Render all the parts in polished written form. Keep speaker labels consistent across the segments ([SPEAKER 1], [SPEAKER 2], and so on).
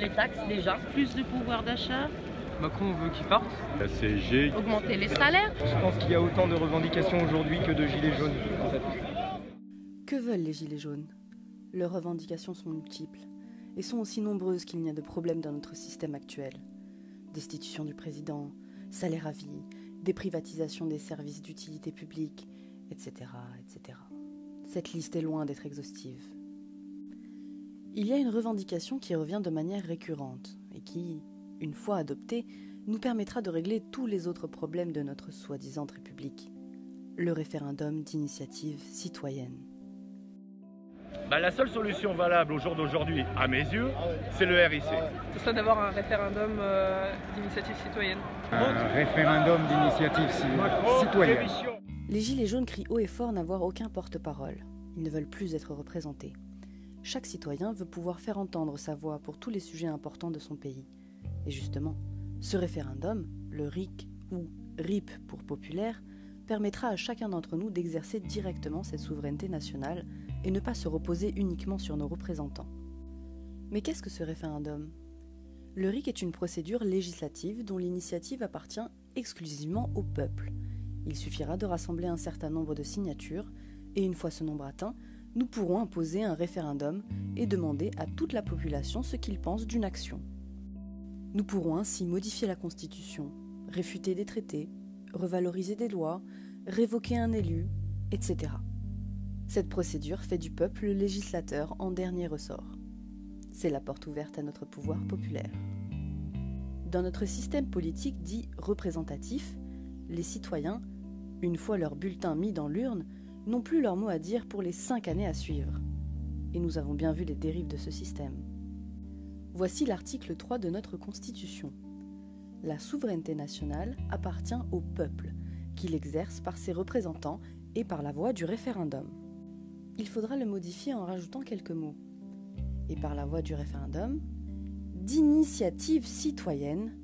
[SPEAKER 1] Les taxes déjà.
[SPEAKER 2] Plus de pouvoir d'achat.
[SPEAKER 3] Macron veut qu'il parte.
[SPEAKER 4] La CSG.
[SPEAKER 1] Augmenter les salaires.
[SPEAKER 3] Je pense qu'il y a autant de revendications aujourd'hui que de gilets jaunes, en fait.
[SPEAKER 5] Que veulent les gilets jaunes? Leurs revendications sont multiples et sont aussi nombreuses qu'il n'y a de problèmes dans notre système actuel. Destitution du président, salaire à vie, déprivatisation des services d'utilité publique, etc., etc. Cette liste est loin d'être exhaustive. Il y a une revendication qui revient de manière récurrente et qui, une fois adoptée, nous permettra de régler tous les autres problèmes de notre soi-disant république. Le référendum d'initiative citoyenne.
[SPEAKER 4] La seule solution valable au jour d'aujourd'hui, à mes yeux, c'est le RIC.
[SPEAKER 2] Ce serait d'avoir un référendum d'initiative citoyenne.
[SPEAKER 6] Un référendum d'initiative citoyenne.
[SPEAKER 5] Les gilets jaunes crient haut et fort n'avoir aucun porte-parole. Ils ne veulent plus être représentés. Chaque citoyen veut pouvoir faire entendre sa voix pour tous les sujets importants de son pays. Et justement, ce référendum, le RIC ou RIP pour populaire, permettra à chacun d'entre nous d'exercer directement cette souveraineté nationale et ne pas se reposer uniquement sur nos représentants. Mais qu'est-ce que ce référendum ? Le RIC est une procédure législative dont l'initiative appartient exclusivement au peuple. Il suffira de rassembler un certain nombre de signatures et une fois ce nombre atteint, nous pourrons imposer un référendum et demander à toute la population ce qu'ils pensent d'une action. Nous pourrons ainsi modifier la Constitution, réfuter des traités, revaloriser des lois, révoquer un élu, etc. Cette procédure fait du peuple le législateur en dernier ressort. C'est la porte ouverte à notre pouvoir populaire. Dans notre système politique dit représentatif, les citoyens, une fois leur bulletin mis dans l'urne, n'ont plus leur mot à dire pour les 5 années à suivre. Et nous avons bien vu les dérives de ce système. Voici l'article 3 de notre Constitution. La souveraineté nationale appartient au peuple, qui l'exerce par ses représentants et par la voie du référendum. Il faudra le modifier en rajoutant quelques mots. Et par la voie du référendum, d'initiative citoyenne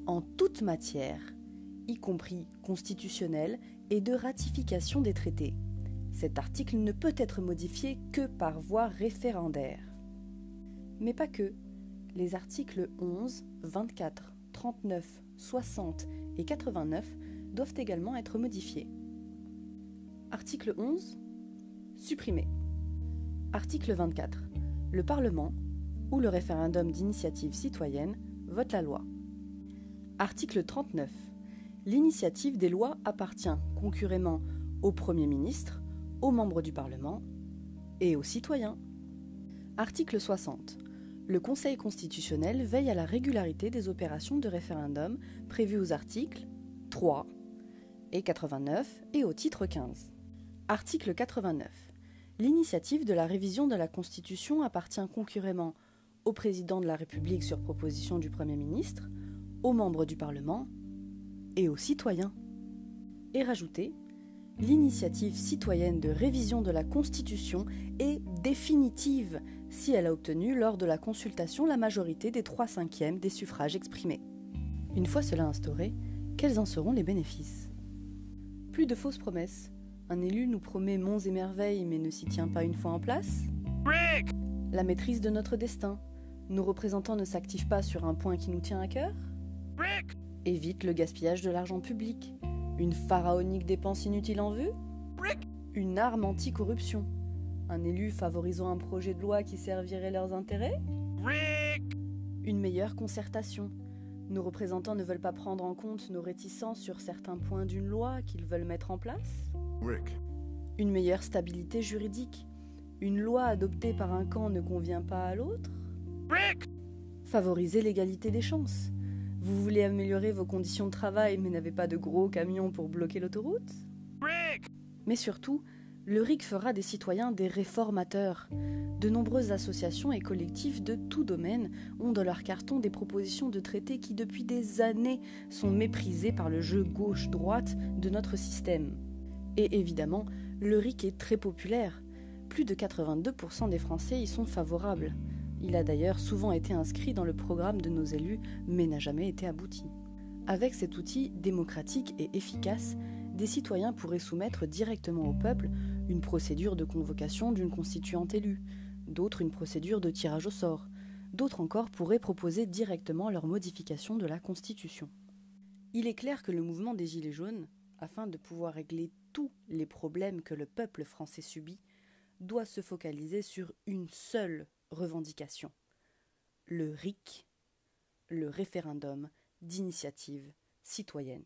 [SPEAKER 5] en toute matière, y compris constitutionnelle et de ratification des traités. Cet article ne peut être modifié que par voie référendaire. Mais pas que. Les articles 11, 24, 39, 60 et 89 doivent également être modifiés. Article 11. Supprimé. Article 24. Le Parlement, ou le référendum d'initiative citoyenne, vote la loi. Article 39. L'initiative des lois appartient concurremment au Premier ministre, aux membres du Parlement et aux citoyens. Article 60. Le Conseil constitutionnel veille à la régularité des opérations de référendum prévues aux articles 3 et 89 et au titre 15. Article 89. L'initiative de la révision de la Constitution appartient concurremment au Président de la République sur proposition du Premier ministre, aux membres du Parlement et aux citoyens. Et rajouter, l'initiative citoyenne de révision de la Constitution est définitive si elle a obtenu lors de la consultation la majorité des 3/5 des suffrages exprimés. Une fois cela instauré, quels en seront les bénéfices ? Plus de fausses promesses. Un élu nous promet monts et merveilles mais ne s'y tient pas une fois en place.
[SPEAKER 4] Rick!
[SPEAKER 5] La maîtrise de notre destin. Nos représentants ne s'activent pas sur un point qui nous tient à cœur.
[SPEAKER 4] Rick!
[SPEAKER 5] Évite le gaspillage de l'argent public. Une pharaonique dépense inutile en vue.
[SPEAKER 4] Rick!
[SPEAKER 5] Une arme anti-corruption. Un élu favorisant un projet de loi qui servirait leurs intérêts.
[SPEAKER 4] Rick!
[SPEAKER 5] Une meilleure concertation. Nos représentants ne veulent pas prendre en compte nos réticences sur certains points d'une loi qu'ils veulent mettre en place.
[SPEAKER 4] Rick!
[SPEAKER 5] Une meilleure stabilité juridique. Une loi adoptée par un camp ne convient pas à l'autre.
[SPEAKER 4] Rick!
[SPEAKER 5] Favoriser l'égalité des chances. Vous voulez améliorer vos conditions de travail mais n'avez pas de gros camions pour bloquer l'autoroute.
[SPEAKER 4] Rick!
[SPEAKER 5] Mais surtout, le RIC fera des citoyens des réformateurs. De nombreuses associations et collectifs de tout domaine ont dans leur carton des propositions de traités qui depuis des années sont méprisées par le jeu gauche-droite de notre système. Et évidemment, le RIC est très populaire. Plus de 82% des Français y sont favorables. Il a d'ailleurs souvent été inscrit dans le programme de nos élus, mais n'a jamais été abouti. Avec cet outil démocratique et efficace, des citoyens pourraient soumettre directement au peuple une procédure de convocation d'une constituante élue, d'autres une procédure de tirage au sort, D'autres encore pourraient proposer directement leur modification de la Constitution. Il est clair que le mouvement des Gilets jaunes, afin de pouvoir régler tous les problèmes que le peuple français subit, doit se focaliser sur une seule revendication, le RIC, le référendum d'initiative citoyenne.